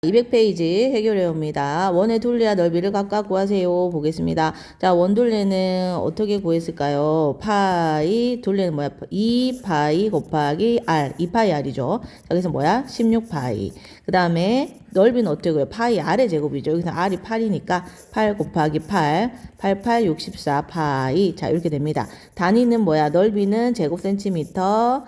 200페이지 해결해옵니다. 원의 둘레와 넓이를 각각 구하세요. 보겠습니다. 자, 원둘레는 어떻게 구했을까요? 파이, 둘레는 뭐야? 2파이 곱하기 r, 2파이 r이죠. 자, 그래서 뭐야? 16파이. 그 다음에 넓이는 어떻게 구해요? 파이 r의 제곱이죠. 여기서 r이 8이니까 8 곱하기 8, 88, 64 파이. 자, 이렇게 됩니다. 단위는 뭐야? 넓이는 제곱 센티미터,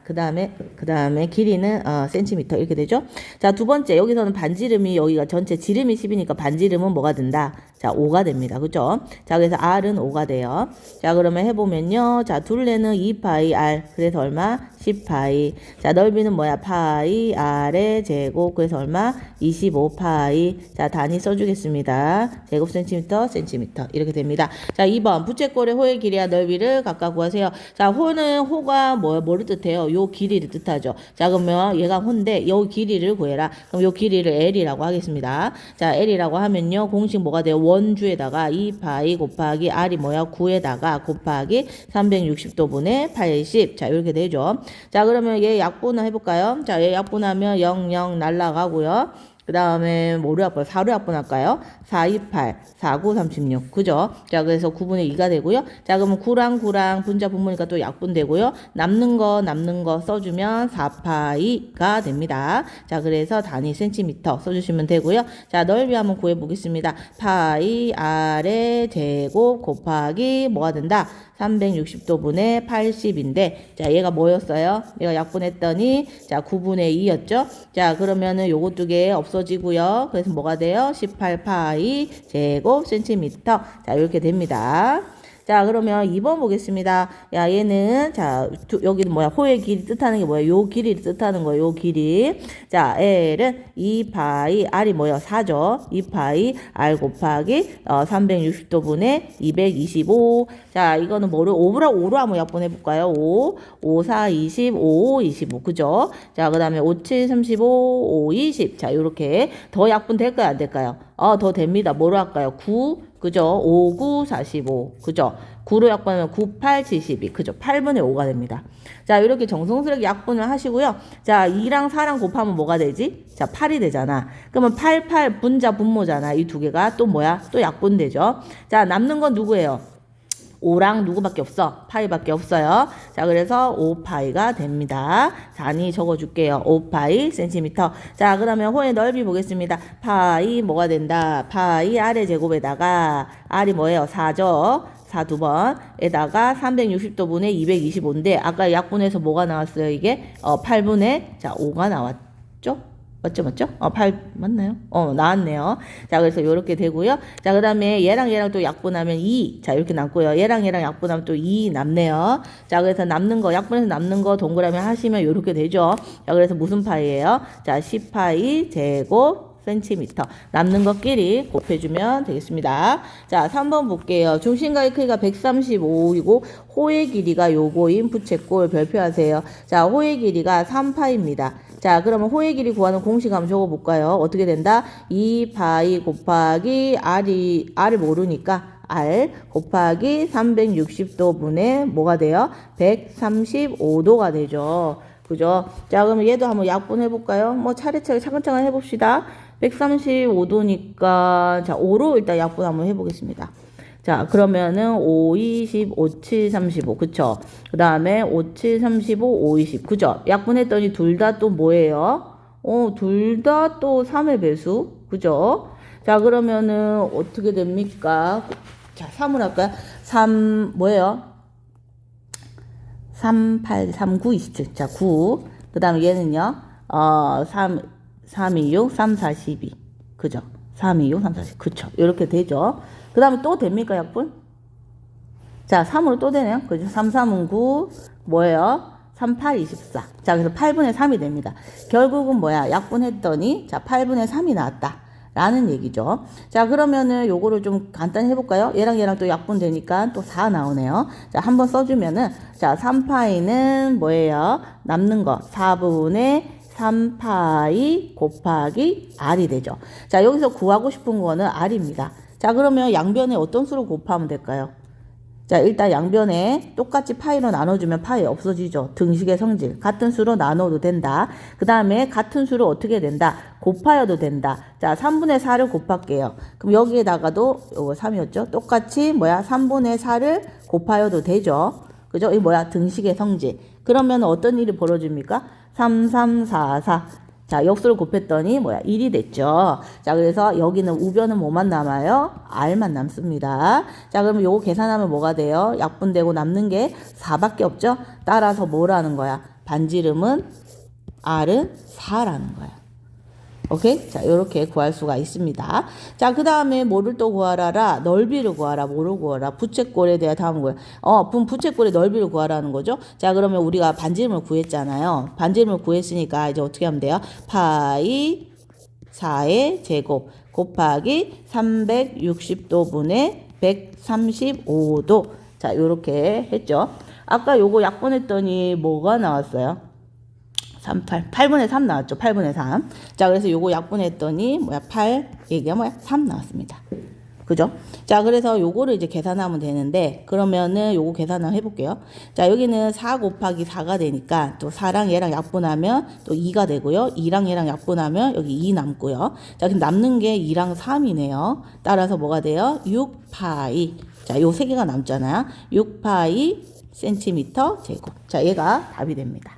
그 다음에 길이는 센티미터 이렇게 되죠. 자, 두 번째 여기서는 반지름이 여기가 전체 지름이 10이니까 반지름은 뭐가 된다? 자, 5가 됩니다. 그죠? 자, 그래서 r은 5가 돼요. 자, 그러면 해보면요. 자, 둘레는 2파이 r. 그래서 얼마? 10파이. 자, 넓이는 뭐야? 파이 r의 제곱. 그래서 얼마? 25파이. 자, 단위 써주겠습니다. 제곱 센티미터, 센티미터. 이렇게 됩니다. 자, 2번. 부채꼴의 호의 길이와 넓이를 각각 구하세요. 자, 호가 뭐를 뜻해요? 요 길이를 뜻하죠. 자, 그러면 얘가 호인데 요 길이를 구해라. 그럼 요 길이를 L이라고 하겠습니다. 자, L이라고 하면요. 공식 뭐가 돼요? 원주에다가 2파이 곱하기 r이 뭐야? 9에다가 곱하기 360도분의 80. 자, 이렇게 되죠. 자, 그러면 얘 약분을 해볼까요? 자, 얘 약분하면 0, 0 날라가고요. 그 다음에 뭐로 약분? 4로 약분할까요? 4, 2, 8, 4, 9, 36. 그죠? 자, 그래서 9분의 2가 되고요. 자, 그러면 9랑 분자 분모니까 또 약분되고요. 남는 거 써주면 4파이가 됩니다. 자, 그래서 단위 센티미터 써주시면 되고요. 자, 넓이 한번 구해보겠습니다. 파이 r의 제곱 곱하기 뭐가 된다? 360도분의 80인데, 자, 얘가 뭐였어요? 얘가 약분했더니, 자, 9분의 2였죠? 자, 그러면은 요거 두 개 없어지고요. 그래서 뭐가 돼요? 18파이 제곱 센티미터. 자, 이렇게 됩니다. 자, 그러면 2번 보겠습니다. 야, 얘는, 자, 여기는 뭐야? 호의 길이 뜻하는 게 뭐야? 요 길이를 뜻하는 거예요. 요 길이. 자, L은 2파이, R이 뭐야? 4죠? 2파이, R 곱하기, 360도분의 225. 자, 이거는 뭐를? 5로 한번 약분해볼까요? 5, 4, 20, 5, 25. 그죠? 자, 그 다음에 5, 7, 35, 5, 20. 자, 요렇게. 더 약분 될까요? 안 될까요? 더 됩니다. 뭐로 할까요? 9, 그죠? 5, 9, 45. 그죠? 9로 약분하면 9, 8, 72. 그죠? 8분의 5가 됩니다. 자, 이렇게 정성스럽게 약분을 하시고요. 자, 2랑 4랑 곱하면 뭐가 되지? 자, 8이 되잖아. 그러면 8, 8 분자 분모잖아. 이 두 개가 또 뭐야? 또 약분되죠. 자, 남는 건 누구예요? 5랑 누구밖에 없어? 파이밖에 없어요. 자, 그래서 5파이가 됩니다. 단위 적어줄게요. 5파이 센티미터. 자, 그러면 호의 넓이 보겠습니다. 파이 뭐가 된다? 파이 r의 제곱에다가 r이 뭐예요? 4죠? 4 두 번에다가 360도분의 225인데 아까 약분해서 뭐가 나왔어요? 이게 8분의 자 5가 나왔죠? 맞죠? 8 맞나요? 나왔네요. 자, 그래서 요렇게 되고요. 자, 그 다음에 얘랑 또 약분하면 2. 자, 이렇게 남고요. 얘랑 약분하면 또 2 남네요. 자, 그래서 남는 거, 약분해서 남는 거 동그라미 하시면 요렇게 되죠. 자, 그래서 무슨 파이예요? 자, 10파이 제곱 센티미터. 남는 것끼리 곱해주면 되겠습니다. 자, 3번 볼게요. 중심각의 크기가 135이고 호의 길이가 요거인 부채꼴 별표하세요. 자, 호의 길이가 3파입니다. 자, 그러면 호의 길이 구하는 공식 한번 적어볼까요? 어떻게 된다? 2파이 곱하기 r을 모르니까 r 곱하기 360도분의 뭐가 돼요? 135도가 되죠. 그죠? 자, 그럼 얘도 한번 약분해볼까요? 뭐 차례차례 차근차근 해봅시다. 135도니까 자 5로 일단 약분 한번 해보겠습니다. 자, 그러면은 5, 20, 5, 7, 35. 그쵸? 그 다음에 5, 7, 35, 5, 20. 그죠? 약분했더니 둘 다 또 뭐예요? 둘 다 또 3의 배수. 그죠? 자, 그러면은 어떻게 됩니까? 자, 3을 할까요? 3, 뭐예요? 3, 8, 3, 9, 27. 자, 9. 그 다음에 얘는요? 3, 2, 6, 3, 4, 12. 그죠? 3, 2, 6, 3, 4, 12. 그쵸? 이렇게 되죠? 그 다음에 또 됩니까, 약분? 자, 3으로 또 되네요. 그죠? 3, 3은 9, 뭐예요? 3, 8, 24. 자, 그래서 8분의 3이 됩니다. 결국은 뭐야? 약분했더니, 자, 8분의 3이 나왔다. 라는 얘기죠. 자, 그러면은 요거를 좀 간단히 해볼까요? 얘랑 또 약분되니까 또 4 나오네요. 자, 한번 써주면은, 자, 3파이는 뭐예요? 남는 거. 4분의 3파이 곱하기 r이 되죠. 자, 여기서 구하고 싶은 거는 r입니다. 자, 그러면 양변에 어떤 수로 곱하면 될까요? 자, 일단 양변에 똑같이 파이로 나눠주면 파이 없어지죠. 등식의 성질. 같은 수로 나눠도 된다. 그 다음에 같은 수로 어떻게 된다? 곱하여도 된다. 자, 3분의 4를 곱할게요. 그럼 여기에다가도 요거 3이었죠? 똑같이 3분의 4를 곱하여도 되죠. 그죠? 이 등식의 성질. 그러면 어떤 일이 벌어집니까? 3, 3, 4, 4. 자, 역수를 곱했더니 1이 됐죠. 자, 그래서 여기는 우변은 뭐만 남아요? R만 남습니다. 자, 그러면 요거 계산하면 뭐가 돼요? 약분되고 남는 게 4밖에 없죠? 따라서 뭐라는 거야? 반지름은 R은 4라는 거야. 오케이? 자, 요렇게 구할 수가 있습니다. 자, 그 다음에 뭐를 또 구하라라? 넓이를 구하라. 뭐를 구하라? 부채꼴에 대해 다음 거야. 부채꼴의 넓이를 구하라는 거죠. 자, 그러면 우리가 반지름을 구했잖아요. 반지름을 구했으니까 이제 어떻게 하면 돼요? 파이 4의 제곱 곱하기 360도분의 135도. 자, 요렇게 했죠. 아까 요거 약분했더니 뭐가 나왔어요? 8분의 3 나왔죠. 8분의 3. 자, 그래서 요거 약분했더니 8, 얘가 3 나왔습니다. 그죠? 자, 그래서 요거를 이제 계산하면 되는데, 그러면은 요거 계산을 해볼게요. 자, 여기는 4 곱하기 4가 되니까, 또 4랑 얘랑 약분하면 또 2가 되고요. 2랑 얘랑 약분하면 여기 2 남고요. 자, 그럼 남는 게 2랑 3이네요. 따라서 뭐가 돼요? 6파이. 자, 요 세 개가 남잖아요. 6파이 센티미터 제곱. 자, 얘가 답이 됩니다.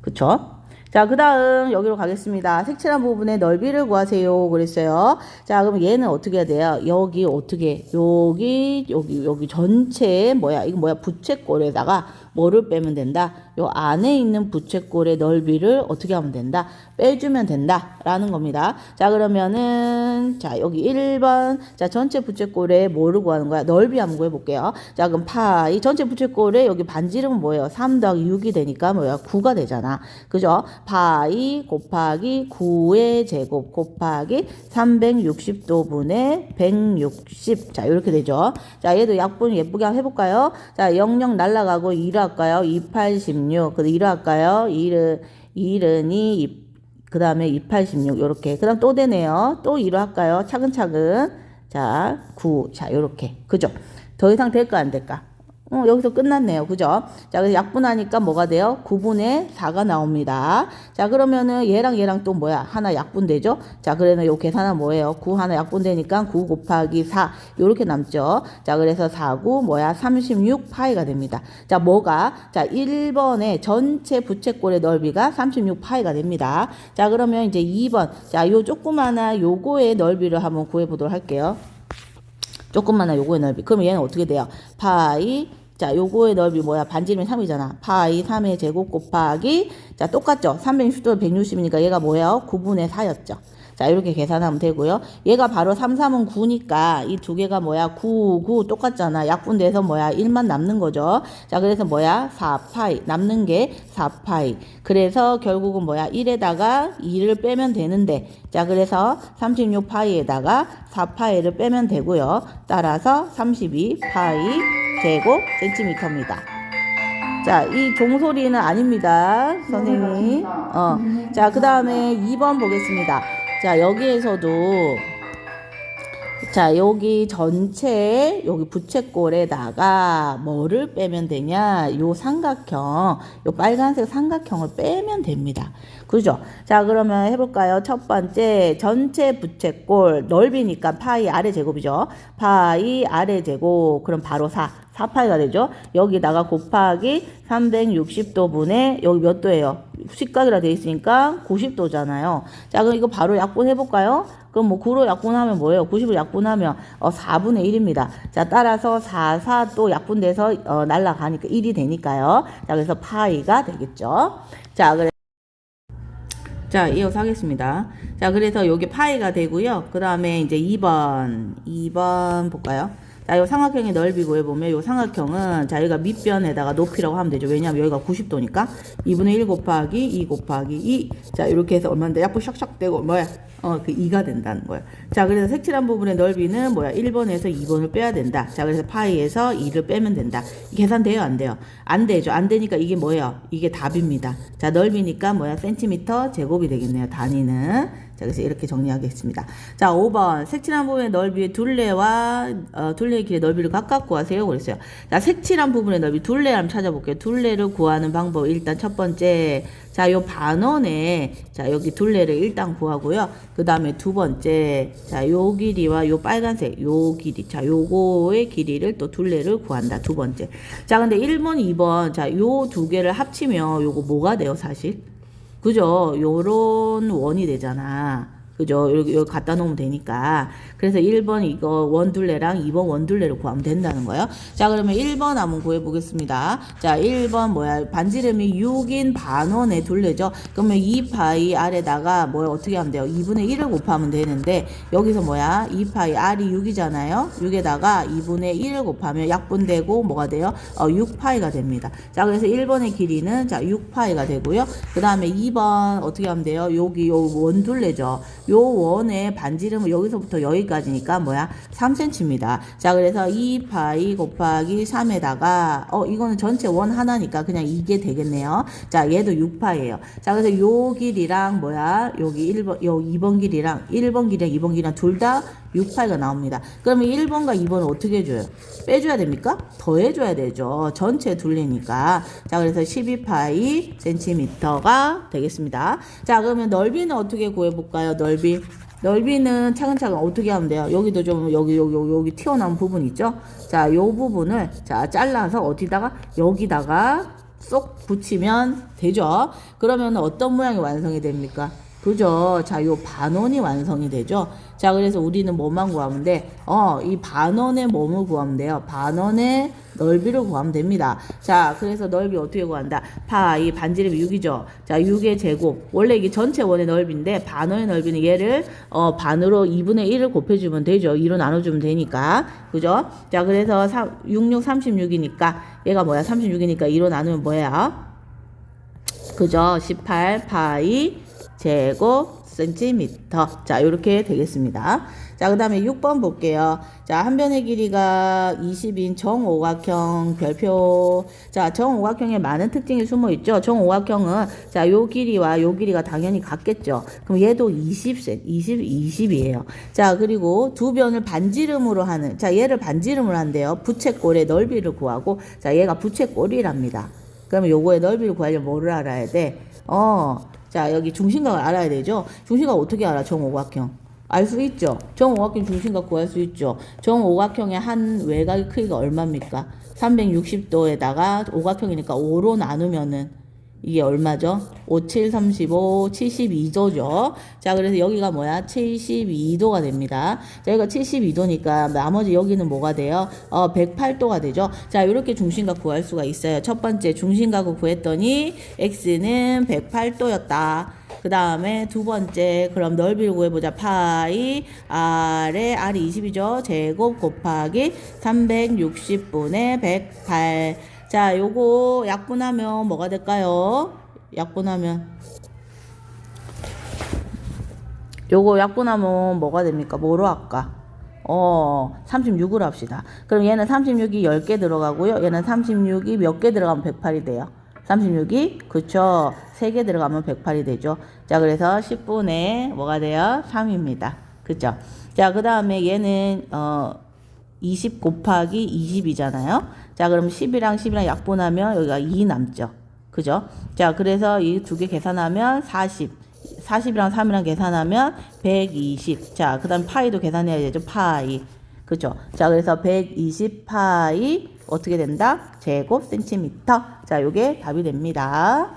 그쵸? 자, 그 다음 여기로 가겠습니다. 색칠한 부분의 넓이를 구하세요. 그랬어요. 자, 그럼 얘는 어떻게 해야 돼요? 여기 어떻게, 여기 전체에 이거 부채꼴에다가 뭐를 빼면 된다? 요 안에 있는 부채꼴의 넓이를 어떻게 하면 된다? 빼주면 된다. 라는 겁니다. 자, 그러면은, 자, 여기 1번. 자, 전체 부채꼴에 뭐를 구하는 거야? 넓이 한번 구해볼게요. 자, 그럼 파이. 전체 부채꼴에 여기 반지름은 뭐예요? 3 더하기 6이 되니까 9가 되잖아. 그죠? 파이 곱하기 9의 제곱 곱하기 360도분의 160. 자, 이렇게 되죠. 자, 얘도 약분 예쁘게 한번 해볼까요? 자, 00 날라가고 2로 할까요? 286. 그래서 2로 할까요? 1은 2, 그 다음에 286. 요렇게. 그 다음 또 되네요. 또 2로 할까요? 차근차근. 자, 9. 자, 요렇게. 그죠? 더 이상 될까, 안 될까? 여기서 끝났네요. 그죠? 자, 그래서 약분하니까 뭐가 돼요? 9분의 4가 나옵니다. 자, 그러면은 얘랑 또 하나 약분되죠? 자, 그러면 요 계산은 뭐예요? 9 하나 약분되니까 9 곱하기 4. 요렇게 남죠? 자, 그래서 4, 9, 36파이가 됩니다. 자, 자, 1번의 전체 부채꼴의 넓이가 36파이가 됩니다. 자, 그러면 이제 2번. 자, 요 조그마한 요거의 넓이를 한번 구해보도록 할게요. 조금만한 요거의 넓이. 그러면 얘는 어떻게 돼요? 파이, 자, 요거의 넓이 반지름이 3이잖아. 파이 3의 제곱 곱하기, 자, 똑같죠? 360도 160이니까 얘가 9분의 4였죠. 자, 이렇게 계산하면 되고요. 얘가 바로 3, 3은 9니까 이 두 개가 9 똑같잖아. 약분돼서 1만 남는 거죠. 자, 그래서 4파이. 남는 게 4파이. 그래서 결국은 1에다가 2를 빼면 되는데, 자, 그래서 36파이에다가 4파이를 빼면 되고요. 따라서 32파이 제곱 센티미터입니다. 자, 이 종소리는 아닙니다. 선생님. 자, 그 다음에 2번 보겠습니다. 자, 여기에서도, 자, 여기 전체, 여기 부채꼴에다가 뭐를 빼면 되냐? 요 삼각형, 요 빨간색 삼각형을 빼면 됩니다. 그죠? 자, 그러면 해볼까요? 첫 번째, 전체 부채꼴, 넓이니까 파이 아래 제곱이죠. 파이 아래 제곱, 그럼 바로 4파이가 되죠. 여기다가 곱하기 360도분의 여기 몇 도예요? 식각이라 되어 있으니까 90도잖아요. 자, 그럼 이거 바로 약분해볼까요? 그럼 9로 약분하면 뭐예요? 90을 약분하면 4분의 1입니다. 자, 따라서 4 또 약분돼서 날라가니까 1이 되니까요. 자, 그래서 파이가 되겠죠. 자, 이어서 하겠습니다. 자, 그래서 여기 파이가 되고요. 그 다음에 이제 2번 볼까요? 자, 요 삼각형의 넓이 구해보면 요 삼각형은 자, 여기가 밑변에다가 높이라고 하면 되죠. 왜냐하면 여기가 90도니까 2분의 1 곱하기 2 곱하기 2. 자, 이렇게 해서 얼마인데? 약분 샥샥 되고 그 2가 된다는 거예요. 자, 그래서 색칠한 부분의 넓이는 1번에서 2번을 빼야 된다. 자, 그래서 파이에서 2를 빼면 된다. 계산돼요? 안 돼요? 안 되죠. 안 되니까 이게 뭐예요? 이게 답입니다. 자, 넓이니까 센티미터 제곱이 되겠네요. 단위는. 자, 그래서 이렇게 정리하겠습니다. 자, 5번. 색칠한 부분의 넓이의 둘레와 둘레의 길의 넓이를 각각 구하세요. 그랬어요. 자, 색칠한 부분의 넓이 둘레를 한번 찾아볼게요. 둘레를 구하는 방법 일단 첫 번째. 자, 요 반원에 자, 여기 둘레를 일단 구하고요. 그다음에 두 번째. 자, 요 길이와 요 빨간색 요 길이. 자, 요거의 길이를 또 둘레를 구한다. 두 번째. 자, 근데 1번, 2번. 자, 요 두 개를 합치면 요거 뭐가 돼요, 사실? 그죠? 요런 원이 되잖아. 그죠? 여기 갖다 놓으면 되니까. 그래서 1번 이거 원둘레랑 2번 원둘레를 구하면 된다는 거예요. 자, 그러면 1번 한번 구해보겠습니다. 자, 1번 뭐야? 반지름이 6인 반원의 둘레죠. 그러면 2파이 R에다가 뭐야? 어떻게 하면 돼요? 2분의 1을 곱하면 되는데, 여기서 뭐야? 2파이 R이 6이잖아요? 6에다가 2분의 1을 곱하면 약분되고 뭐가 돼요? 6파이가 됩니다. 자, 그래서 1번의 길이는 자, 6파이가 되고요. 그 다음에 2번 어떻게 하면 돼요? 여기 요 원둘레죠. 요 원의 반지름은 여기서부터 여기까지니까 뭐야? 3cm입니다. 자, 그래서 2파이 곱하기 3에다가 이거는 전체 원 하나니까 그냥 이게 되겠네요. 자, 얘도 6파이예요. 자, 그래서 요 길이랑 뭐야? 여기 1번, 요 2번 길이랑 1번 길이랑 2번 길이랑 둘 다 6파이가 나옵니다. 그러면 1번과 2번은 어떻게 해줘요? 빼줘야 됩니까? 더해줘야 되죠. 전체 둘레니까. 자, 그래서 12파이 센티미터가 되겠습니다. 자, 그러면 넓이는 어떻게 구해볼까요? 넓이는 차근차근 어떻게 하면 돼요? 여기도 좀 여기 튀어나온 부분 있죠? 자, 요 부분을 자, 잘라서 어디다가 여기다가 쏙 붙이면 되죠. 그러면 어떤 모양이 완성이 됩니까? 그죠? 자, 요 반원이 완성이 되죠? 자, 그래서 우리는 뭐만 구하면 돼? 이 반원의 몸을 구하면 돼요. 반원의 넓이를 구하면 됩니다. 자, 그래서 넓이 어떻게 구한다? 파이 반지름이 6이죠? 자, 6의 제곱. 원래 이게 전체 원의 넓이인데, 반원의 넓이는 얘를, 반으로 2분의 1을 곱해주면 되죠. 2로 나눠주면 되니까. 그죠? 자, 그래서 66, 36이니까, 얘가 뭐야? 36이니까 2로 나누면 뭐야? 그죠? 18파이 제곱 센티미터. 자, 이렇게 되겠습니다. 자, 그 다음에 6번 볼게요. 자, 한 변의 길이가 20인 정오각형 별표. 자, 정오각형에 많은 특징이 숨어 있죠. 정오각형은 자, 요 길이와 요 길이가 당연히 같겠죠. 그럼 얘도 20이에요. 자, 그리고 두 변을 반지름으로 하는, 자, 얘를 반지름으로 한대요. 부채꼴의 넓이를 구하고, 자, 얘가 부채꼴이랍니다. 그러면 요거의 넓이를 구하려면 뭐를 알아야 돼? 자, 여기 중심각을 알아야 되죠. 중심각 어떻게 알아? 정오각형. 알 수 있죠. 정오각형 중심각 구할 수 있죠. 정오각형의 한 외곽의 크기가 얼마입니까? 360도에다가 오각형이니까 5로 나누면은 이게 얼마죠? 5, 7, 35, 72도죠. 자, 그래서 여기가 뭐야? 72도가 됩니다. 자, 여기가 72도니까 나머지 여기는 뭐가 돼요? 108도가 되죠. 자, 이렇게 중심각 구할 수가 있어요. 첫 번째 중심각을 구했더니 x는 108도였다. 그 다음에 두 번째, 그럼 넓이를 구해보자. 파이 R에 R이 20이죠. 제곱 곱하기 360분의 108. 자, 요거 약분하면 뭐가 될까요? 요거 약분하면 뭐가 됩니까? 뭐로 할까? 36으로 합시다. 그럼 얘는 36이 10개 들어가고요. 얘는 36이 몇 개 들어가면 108이 돼요? 36이, 그쵸. 3개 들어가면 108이 되죠. 자, 그래서 10분의 뭐가 돼요? 3입니다. 그쵸. 자, 그 다음에 얘는, 20 곱하기 20이잖아요. 자, 그럼 10이랑 약분하면 여기가 2 남죠. 그죠? 자, 그래서 이 두 개 계산하면 40. 40이랑 3이랑 계산하면 120. 자, 그 다음 파이도 계산해야 되죠. 파이. 그죠? 자, 그래서 120 파이 어떻게 된다? 제곱 센티미터. 자, 요게 답이 됩니다.